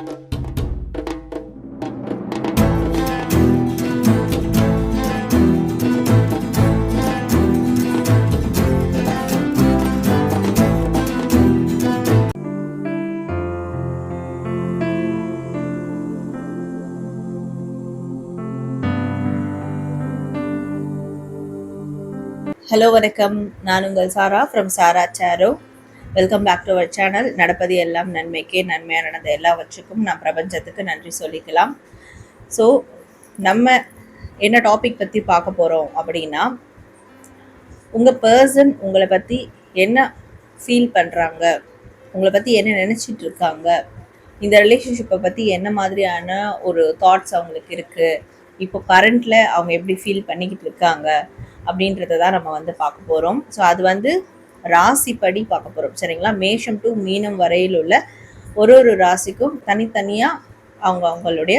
Hello வணக்கம். நான் உங்கள் சாரா ஃப்ரம் சாரா சேரோ. Welcome back to our channel. நடப்பது எல்லாம் நன்மைக்கே, நன்மையாக நடந்த எல்லாவற்றுக்கும் நான் பிரபஞ்சத்துக்கு நன்றி சொல்லிக்கலாம். ஸோ நம்ம என்ன டாபிக் பற்றி பார்க்க போகிறோம் அப்படின்னா, உங்கள் பர்சன் உங்களை பற்றி என்ன ஃபீல் பண்ணுறாங்க, உங்களை பற்றி என்ன நினச்சிட்டு இருக்காங்க, இந்த ரிலேஷன்ஷிப்பை பற்றி என்ன மாதிரியான ஒரு தாட்ஸ் அவங்களுக்கு இருக்குது, இப்போ கரண்ட்டில் அவங்க எப்படி ஃபீல் பண்ணிக்கிட்டு இருக்காங்க அப்படின்றத தான் நம்ம வந்து பார்க்க போகிறோம். ஸோ அது வந்து ராசிப்படி பார்க்க போகிறோம், சரிங்களா? மேஷம் டு மீனம் வரையில் உள்ள ஒரு ஒரு ராசிக்கும் தனித்தனியாக அவங்களுடைய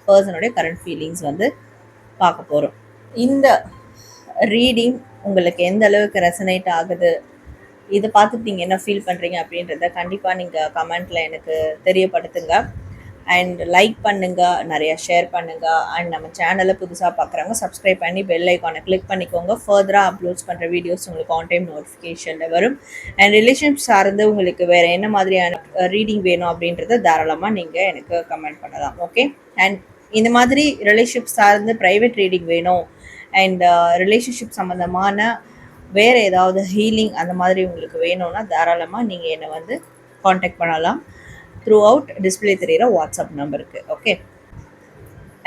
பர்சனுடைய கரண்ட் ஃபீலிங்ஸ் வந்து பார்க்க போகிறோம். இந்த ரீடிங் உங்களுக்கு எந்த அளவுக்கு ரெசனேட் ஆகுது, இதை பார்த்துட்டு நீங்கள் என்ன ஃபீல் பண்ணுறீங்க அப்படின்றத கண்டிப்பாக நீங்கள் கமெண்ட்டில் எனக்கு தெரியப்படுத்துங்க. அண்ட் லைக் பண்ணுங்கள், நிறையா ஷேர் பண்ணுங்கள். அண்ட் நம்ம சேனலை புதுசாக பார்க்குறவங்க சப்ஸ்கிரைப் பண்ணி பெல் ஐக்கானை கிளிக் பண்ணிக்கோங்க. ஃபர்தராக அப்லோட்ஸ் பண்ணுற வீடியோஸ் உங்களுக்கு ஆன் டைம் நோட்டிஃபிகேஷனில் வரும். அண்ட் ரிலேஷன்ஷிப் சார்ந்து உங்களுக்கு வேறு என்ன மாதிரியான ரீடிங் வேணும் அப்படின்றத தாராளமாக நீங்கள் எனக்கு கமெண்ட் பண்ணலாம். ஓகே. அண்ட் இந்த மாதிரி ரிலேஷன்ஷிப் சார்ந்து ப்ரைவேட் ரீடிங் வேணும், அண்ட் ரிலேஷன்ஷிப் சம்மந்தமான வேறு ஏதாவது ஹீலிங் அந்த மாதிரி உங்களுக்கு வேணும்னா தாராளமாக நீங்கள் என்னை வந்து காண்டாக்ட் பண்ணலாம் த்ரூ அவுட் டிஸ்பிளே தெரிகிற வாட்ஸ்அப் நம்பருக்கு. ஓகே.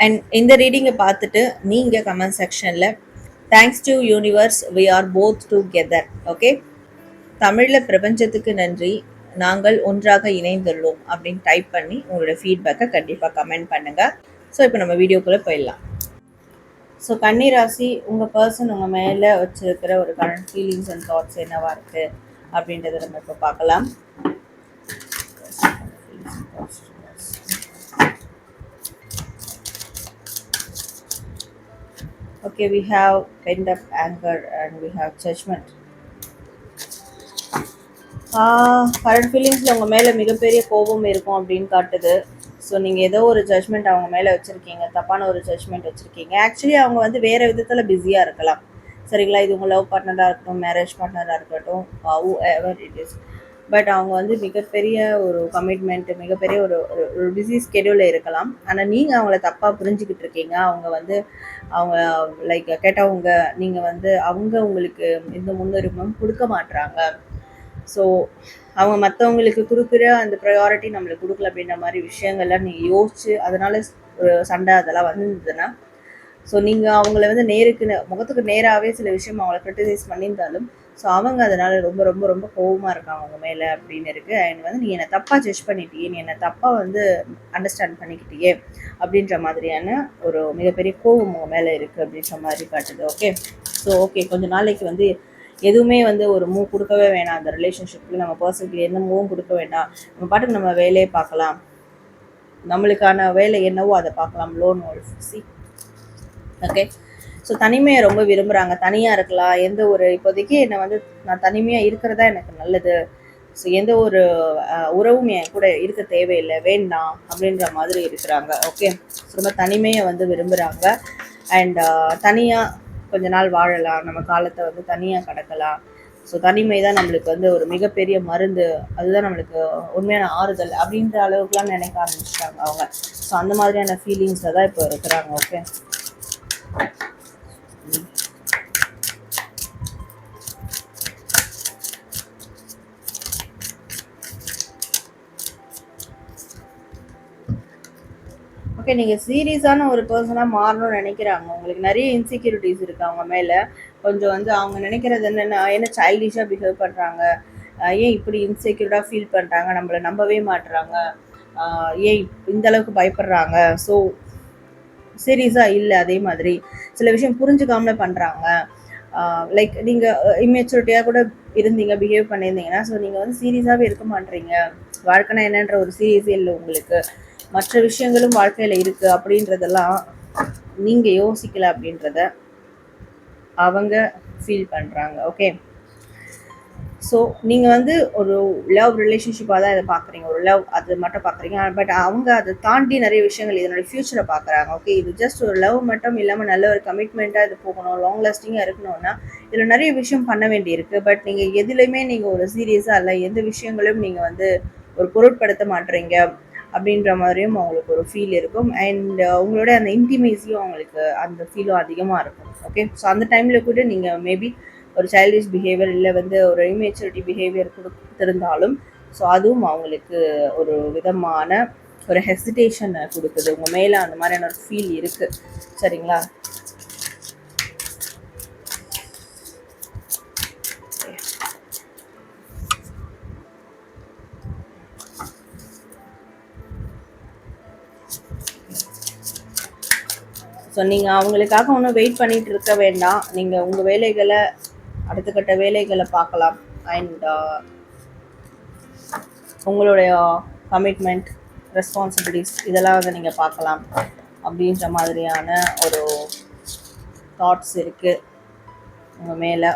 அண்ட் இந்த ரீடிங்கை பார்த்துட்டு நீங்கள் கமெண்ட் செக்ஷனில் thanks to universe, we are both together, okay, தமிழில் பிரபஞ்சத்துக்கு நன்றி, நாங்கள் ஒன்றாக இணைந்துள்ளோம் அப்படின்னு டைப் பண்ணி உங்களோட ஃபீட்பேக்கை கண்டிப்பாக கமெண்ட் பண்ணுங்கள். ஸோ இப்போ நம்ம வீடியோக்குள்ளே போயிடலாம். ஸோ கன்னி ராசி, உங்கள் பர்சன் உங்கள் மேலே வச்சுருக்கிற ஒரு கரண்ட் ஃபீலிங்ஸ் அண்ட் தாட்ஸ் என்னவாக இருக்குது அப்படின்றத நம்ம இப்போ பார்க்கலாம். Okay, we have pent up anger and we have judgment. Current ஃபீலிங்ஸில் உங்கள் மேலே மிகப்பெரிய கோபம் இருக்கும் அப்படின்னு காட்டுது. ஸோ நீங்கள் ஏதோ ஒரு ஜட்ஜ்மெண்ட் அவங்க மேலே வச்சுருக்கீங்க, தப்பான ஒரு ஜட்ஜ்மெண்ட் வச்சுருக்கீங்க. ஆக்சுவலி அவங்க வந்து வேறு விதத்தில் பிஸியாக இருக்கலாம், சரிங்களா? இது உங்கள் லவ் பார்ட்னராக இருக்கட்டும், மேரேஜ் பார்ட்னராக இருக்கட்டும், எவர் இட் இஸ். பட் அவங்க வந்து மிகப்பெரிய ஒரு கமிட்மெண்ட்டு, மிகப்பெரிய ஒரு பிஸி ஸ்கெடியூலில் இருக்கலாம். ஆனால் நீங்கள் அவங்கள தப்பாக புரிஞ்சுக்கிட்டு இருக்கீங்க. அவங்க லைக் கேட்டவங்க, நீங்கள் வந்து அவங்க உங்களுக்கு எந்த முன்னுரிமையும் கொடுக்க மாட்டுறாங்க. ஸோ அவங்க மற்றவங்களுக்கு கொடுக்குற அந்த ப்ரையாரிட்டி நம்மளுக்கு கொடுக்கல அப்படின்ற மாதிரி விஷயங்கள்லாம் நீங்கள் யோசிச்சு அதனால் ஒரு சண்டை அதெல்லாம் வந்துருந்ததுன்னா, ஸோ நீங்கள் அவங்கள வந்து முகத்துக்கு நேராகவே சில விஷயம் அவங்கள க்ரிட்டிசைஸ் பண்ணியிருந்தாலும் ஸோ அவங்க அதனால் ரொம்ப ரொம்ப ரொம்ப கோபமாக இருக்காங்க அவங்க மேலே அப்படின்னு இருக்குது. அண்ட் வந்து நீ என்னை தப்பாக ஜட்ஜ் பண்ணிட்டியே, நீ என்னை தப்பாக வந்து அண்டர்ஸ்டாண்ட் பண்ணிக்கிட்டியே அப்படின்ற மாதிரியான ஒரு மிகப்பெரிய கோபம் உங்கள் மேலே இருக்குது அப்படின்ற மாதிரி காட்டுது. ஓகே. ஸோ ஓகே, கொஞ்சம் நாளைக்கு வந்து எதுவுமே வந்து ஒரு மூவ் கொடுக்கவே வேணாம். அந்த ரிலேஷன்ஷிப்பில் நம்ம பர்சனுக்கு எந்த மூவும் கொடுக்க வேண்டாம். நம்ம பாட்டுக்கு நம்ம வேலையை பார்க்கலாம், நம்மளுக்கான வேலை என்னவோ அதை பார்க்கலாம். Loan C. ஓகே. ஸோ தனிமையை ரொம்ப விரும்புகிறாங்க, தனியாக இருக்கலாம். எந்த ஒரு இப்போதைக்கு என்னை வந்து நான் தனிமையாக இருக்கிறதா எனக்கு நல்லது. ஸோ எந்த ஒரு உறவும் என் கூட இருக்க தேவையில்லை, வேண்டாம் அப்படின்ற மாதிரி இருக்கிறாங்க. ஓகே. ரொம்ப தனிமையை வந்து விரும்புகிறாங்க. அண்ட் தனியாக கொஞ்ச நாள் வாழலாம், நம்ம காலத்தை வந்து தனியாக கடக்கலாம். ஸோ தனிமை தான் நம்மளுக்கு வந்து ஒரு மிகப்பெரிய மருந்து, அதுதான் நம்மளுக்கு உண்மையான ஆறுதல் அப்படின்ற அளவுக்குலாம் நினைக்க ஆரம்பிச்சிட்டாங்க அவங்க. ஸோ அந்த மாதிரியான ஃபீலிங்ஸில் தான் இப்போ இருக்கிறாங்க. ஓகே. ஓகே, நீங்கள் சீரியஸான ஒரு பர்சனாக மாறணும்னு நினைக்கிறாங்க. உங்களுக்கு நிறைய இன்செக்யூரிட்டிஸ் இருக்குது அவங்க மேலே. கொஞ்சம் வந்து அவங்க நினைக்கிறது என்னென்னா, என்ன சைல்டிஷாக பிஹேவ் பண்ணுறாங்க, ஏன் இப்படி இன்செக்யூர்டாக ஃபீல் பண்ணுறாங்க, நம்மளை நம்பவே மாட்டுறாங்க, ஏன் இந்த அளவுக்கு பயப்படுறாங்க. ஸோ சீரியஸாக இல்லை. அதே மாதிரி சில விஷயம் புரிஞ்சுக்காமலே பண்ணுறாங்க. லைக் நீங்கள் இம்மெச்சூரிட்டியாக கூட இருந்தீங்க, பிஹேவ் பண்ணியிருந்தீங்கன்னா, ஸோ நீங்கள் வந்து சீரியஸாகவே இருக்க மாட்டீங்க. வாழ்க்கைனா என்னன்ற ஒரு சீரியஸே இல்லை உங்களுக்கு. மற்ற விஷயங்களும் வாழ்க்கையில் இருக்குது அப்படின்றதெல்லாம் நீங்கள் யோசிக்கல அப்படின்றத அவங்க ஃபீல் பண்ணுறாங்க. ஓகே. ஸோ நீங்கள் வந்து ஒரு லவ் ரிலேஷன்ஷிப்பாக தான் இதை பார்க்குறீங்க, ஒரு லவ் அது மட்டும் பார்க்குறீங்க. பட் அவங்க அதை தாண்டி நிறைய விஷயங்கள் இதனுடைய ஃப்யூச்சரை பார்க்குறாங்க. ஓகே, இது ஜஸ்ட் ஒரு லவ் மட்டும் இல்லாமல் நல்ல ஒரு கமிட்மெண்ட்டாக இது போகணும், லாங் லாஸ்டிங்காக இருக்கணும்னா இதில் நிறைய விஷயம் பண்ண வேண்டியிருக்கு. பட் நீங்கள் எதுலேயுமே நீங்கள் ஒரு சீரியஸாக இல்லை, எந்த விஷயங்களும் நீங்கள் வந்து ஒரு பொருட்படுத்த மாட்டுறீங்க அப்படின்ற மாதிரியும் அவங்களுக்கு ஒரு ஃபீல் இருக்கும். அண்ட் உங்களோட அந்த இன்டிமேசியும் அவங்களுக்கு அந்த ஃபீலும் அதிகமாக இருக்கும். ஓகே, ஸோ அந்த டைமில் கூட நீங்கள் மேபி ஒரு சைல்டிஷ் பிஹேவியர் இல்லை வந்து ஒரு இம்மெச்சூரிட்டி பிஹேவியர் கொடுத்துருந்தாலும் ஸோ அதுவும் அவங்களுக்கு ஒரு விதமான ஒரு ஹெசிடேஷன் கொடுக்குது. உங்கள் மேலே அந்த மாதிரியான ஒரு ஃபீல் இருக்குது. சரிங்களா? ஸோ நீங்கள் அவங்களுக்காக ஒன்றும் வெயிட் பண்ணிகிட்டு இருக்க வேண்டாம். நீங்கள் உங்கள் வேலைகளை, அடுத்த கட்ட வேலைகளை பார்க்கலாம். அண்ட் உங்களுடைய கமிட்மெண்ட், ரெஸ்பான்சிபிலிட்டிஸ் இதெல்லாம் வந்து நீங்கள் பார்க்கலாம் அப்படின்ற மாதிரியான ஒரு தாட்ஸ் இருக்குது உங்கள் மேலே.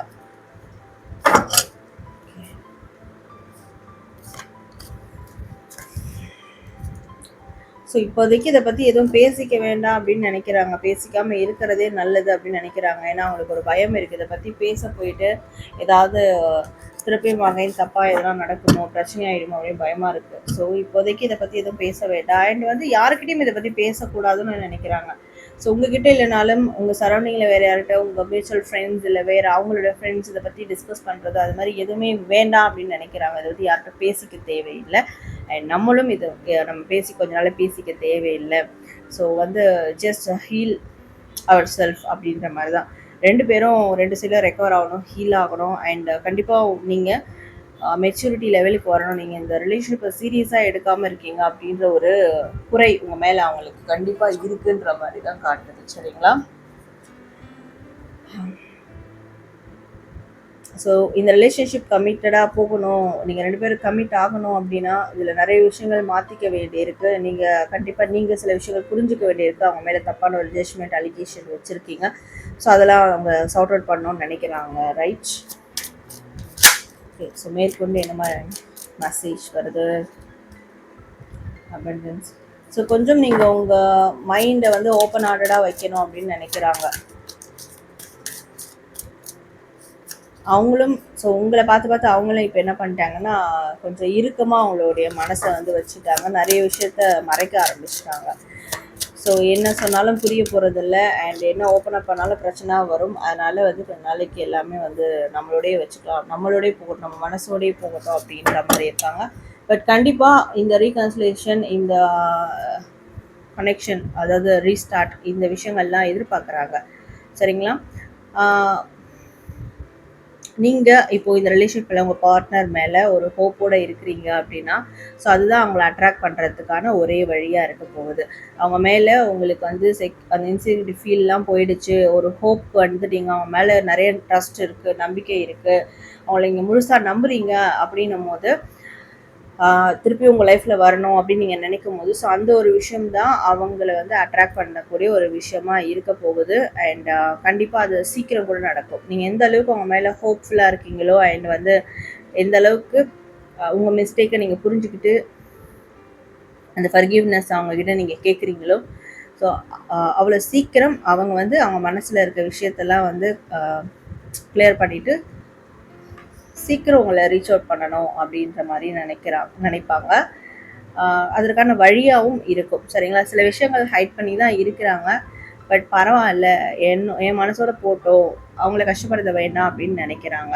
ஸோ இப்போதைக்கு இதை பற்றி எதுவும் பேசிக்க வேண்டாம் அப்படின்னு நினைக்கிறாங்க, பேசிக்காமல் இருக்கிறதே நல்லது அப்படின்னு நினைக்கிறாங்க. ஏன்னா அவங்களுக்கு ஒரு பயம் இருக்குது, இதை பற்றி பேச போயிட்டு ஏதாவது திருப்பியும் வகையில் தப்பாக எதெல்லாம் நடக்குமோ, பிரச்சனையாயிடுமோ அப்படின்னு பயமாக இருக்குது. ஸோ இப்போதைக்கு இதை பற்றி எதுவும் பேச வேண்டாம். அண்ட் வந்து யாருக்கிட்டையும் இதை பற்றி பேசக்கூடாதுன்னு நினைக்கிறாங்க. ஸோ உங்ககிட்ட இல்லைனாலும் உங்கள் சரௌண்டிங்கில் வேறு யார்கிட்ட, உங்கள் மியூச்சுவல் ஃப்ரெண்ட்ஸ் இல்லை வேறு அவங்களோட ஃப்ரெண்ட்ஸ் இதை பற்றி டிஸ்கஸ் பண்ணுறது அது மாதிரி எதுவுமே வேண்டாம் அப்படின்னு நினைக்கிறாங்க. இதை பற்றி யார்கிட்ட பேசிக்க தேவையில்லை. அண்ட் நம்மளும் இது நம்ம பேசி கொஞ்ச நாள் பேசிக்க தேவையில்லை. ஸோ வந்து ஜஸ்ட் ஹீல் அவர் செல்ஃப் அப்படின்ற மாதிரி தான். ரெண்டு பேரும் ரெண்டு சைடில் ரெக்கவர் ஆகணும், ஹீல் ஆகணும். அண்ட் கண்டிப்பாக நீங்கள் மெச்சூரிட்டி லெவலுக்கு வரணும். நீங்கள் இந்த ரிலேஷன்ஷிப்பை சீரியஸாக எடுக்காமல் இருக்கீங்க அப்படின்ற ஒரு குறை உங்கள் மேலே அவங்களுக்கு கண்டிப்பாக இருக்குன்ற மாதிரி தான் காட்டுது. சரிங்களா? ஸோ இந்த ரிலேஷன்ஷிப் கமிட்டடாக போகணும், நீங்கள் ரெண்டு பேரும் கமிட் ஆகணும் அப்படின்னா இதில் நிறைய விஷயங்கள் மாற்றிக்க வேண்டியிருக்கு. நீங்கள் கண்டிப்பாக நீங்கள் சில விஷயங்கள் புரிஞ்சுக்க வேண்டியிருக்கு. அவங்க மேலே தப்பான ஒரு ஜட்ஜ்மெண்ட், அலிகேஷன் வச்சுருக்கீங்க. ஸோ அதெல்லாம் அவங்க சார்ட் அவுட் பண்ணணும்னு நினைக்கிறாங்க. ரைட்? ஓகே, ஸோ மேற்கொண்டு என்ன மாதிரி மெசேஜ் வருது? அபண்டன்ஸ். ஸோ கொஞ்சம் நீங்கள் உங்கள் மைண்டை வந்து ஓப்பன் ஹார்ட்டடாக வைக்கணும் அப்படின்னு நினைக்கிறாங்க அவங்களும். ஸோ உங்களை பார்த்து அவங்களும் இப்போ என்ன பண்ணிட்டாங்கன்னா கொஞ்சம் இறுக்கமாக அவங்களுடைய மனசை வந்து வச்சுட்டாங்க, நிறைய விஷயத்த மறைக்க ஆரம்பிச்சிட்டாங்க. ஸோ என்ன சொன்னாலும் புரிய போகிறதில்ல. அண்ட் என்ன ஓப்பன் அப் பண்ணாலும் பிரச்சனை வரும். அதனால் வந்து கொஞ்ச நாளைக்கு எல்லாமே வந்து நம்மளோடய வச்சுக்கலாம், நம்மளோடய போகட்டும், நம்ம மனசோடையே போகட்டும் அப்படின்ற மாதிரி இருக்காங்க. பட் கண்டிப்பாக இந்த ரீகன்சிலேஷன், இந்த கனெக்ஷன், அதாவது ரீஸ்டார்ட், இந்த விஷயங்கள்லாம் எதிர்பார்க்குறாங்க. சரிங்களா? நீங்கள் இப்போது இந்த ரிலேஷன்ஷிப்பில் உங்கள் பார்ட்னர் மேலே ஒரு ஹோப்போடு இருக்கிறீங்க அப்படின்னா ஸோ அதுதான் அவங்கள அட்ராக்ட் பண்ணுறதுக்கான ஒரே வழியாக இருக்க போகுது. அவங்க மேலே உங்களுக்கு வந்து அந்த இன்செக்யூரிட்டி ஃபீல்லாம் போயிடுச்சு, ஒரு ஹோப் வந்துட்டீங்க, அவங்க மேலே நிறைய ட்ரஸ்ட் இருக்குது, நம்பிக்கை இருக்குது, அவங்கள நீங்கள் முழுசாக நம்புறீங்க அப்படின்னும் போது திருப்பி உங்கள் லைஃப்பில் வரணும் அப்படின்னு நீங்கள் நினைக்கும் போது ஸோ அந்த ஒரு விஷயம்தான் அவங்கள வந்து அட்ராக்ட் பண்ணக்கூடிய ஒரு விஷயமா இருக்க போகுது. அண்ட் கண்டிப்பாக அது சீக்கிரம் கூட நடக்கும். நீங்கள் எந்த அளவுக்கு அவங்க மேலே ஹோப்ஃபுல்லாக இருக்கீங்களோ அண்ட் வந்து எந்த அளவுக்கு உங்கள் மிஸ்டேக்கை நீங்கள் புரிஞ்சுக்கிட்டு அந்த ஃபர்கிவ்னஸ் அவங்கக்கிட்ட நீங்கள் கேட்குறீங்களோ ஸோ அவ்வளோ சீக்கிரம் அவங்க வந்து அவங்க மனசில் இருக்க விஷயத்தெல்லாம் வந்து கிளியர் பண்ணிவிட்டு சீக்கிரம் உங்களை ரீச் அவுட் பண்ணணும் அப்படின்ற மாதிரி நினைப்பாங்க. அதற்கான வழியாகவும் இருக்கும். சரிங்களா? சில விஷயங்கள் ஹைட் பண்ணி தான் இருக்கிறாங்க. பட் பரவாயில்ல, என் மனசோட போட்டோம், அவங்கள கஷ்டப்படுத்த வேண்டாம் அப்படின்னு நினைக்கிறாங்க.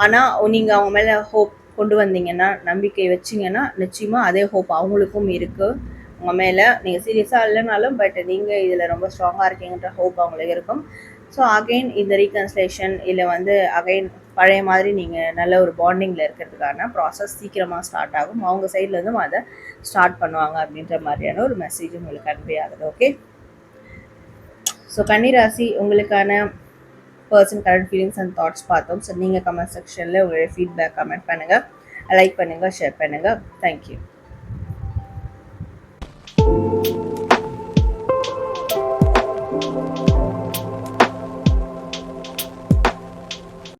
ஆனால் நீங்கள் அவங்க மேலே ஹோப் கொண்டு வந்தீங்கன்னா, நம்பிக்கை வச்சிங்கன்னா நிச்சயமாக அதே ஹோப் அவங்களுக்கும் இருக்குது உங்கள் மேலே. நீங்கள் சீரியஸாக இல்லைனாலும் பட் நீங்கள் இதில் ரொம்ப ஸ்ட்ராங்காக இருக்கீங்கன்ற ஹோப் அவங்களுக்கு இருக்கும். ஸோ அகெயின் இந்த ரீகன்சிலேஷன் இல்லை வந்து அகெயின் பழைய மாதிரி நீங்கள் நல்ல ஒரு பாண்டிங்கில் இருக்கிறதுக்கான ப்ராசஸ் சீக்கிரமாக ஸ்டார்ட் ஆகும். அவங்க சைட்லேருந்தும் அதை ஸ்டார்ட் பண்ணுவாங்க அப்படின்ற மாதிரியான ஒரு மெசேஜ் உங்களுக்கு கன்வே ஆகுது. ஓகே, ஸோ கன்னிராசி உங்களுக்கான person current feelings and thoughts பார்த்தோம். ஸோ நீங்கள் கமெண்ட் செக்ஷனில் உங்களுடைய ஃபீட்பேக் கமெண்ட் பண்ணுங்கள், லைக் பண்ணுங்கள், ஷேர் பண்ணுங்கள். தேங்க்யூ.